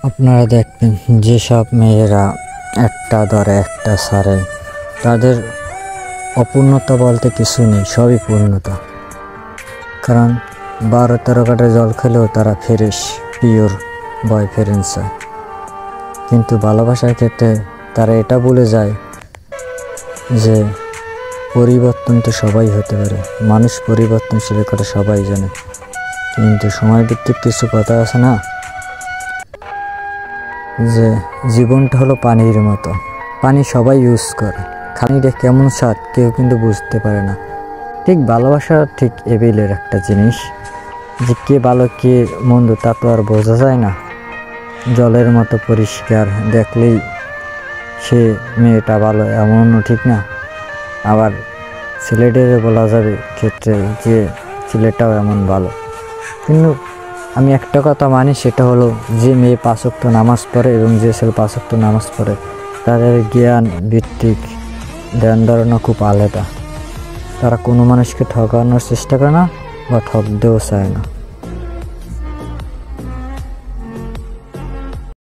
আপনারা দেখবেন যেসব মেয়েরা একটা ধরে একটা সারে তাদের অপূর্ণতা বলতে কিছু নেই, সবই পূর্ণতা। কারণ 12-13 কাঠা জল খেলেও তারা ফ্রেশ পিওর বয়ফ্রেন্ড চায়। কিন্তু ভালোবাসার ক্ষেত্রে তারা এটা বলে যায় যে পরিবর্তন তো সবাই হতে পারে, মানুষ পরিবর্তনশীল কথা সবাই জানে, কিন্তু সময়ভিত্তিক কিছু কথা আছে না, যে জীবনটা হলো পানির মতো, পানি সবাই ইউজ করে, পানিটা কেমন স্বাদ কেউ কিন্তু বুঝতে পারে না। ঠিক ভালোবাসা ঠিক এবিলের একটা জিনিস, যে কে ভালো কে মন্দ তা তো আর বোঝা যায় না। জলের মতো পরিষ্কার, দেখলেই সে মেয়েটা ভালো এমনও ঠিক না, আবার ছেলেদের বলা যাবে ক্ষেত্রে যে ছেলেটাও এমন ভালো। কিন্তু আমি একটা কথা মানি, সেটা হলো যে মেয়ে 5 ওয়াক্ত নামাজ পড়ে এবং যে ছেলে 5 ওয়াক্ত নামাজ পড়ে তাদের জ্ঞান ভিত্তিক ধ্যান ধারণা খুব আলাদা। তারা কোনো মানুষকে ঠকানোর চেষ্টা করে না বা ঠকতেও চায় না।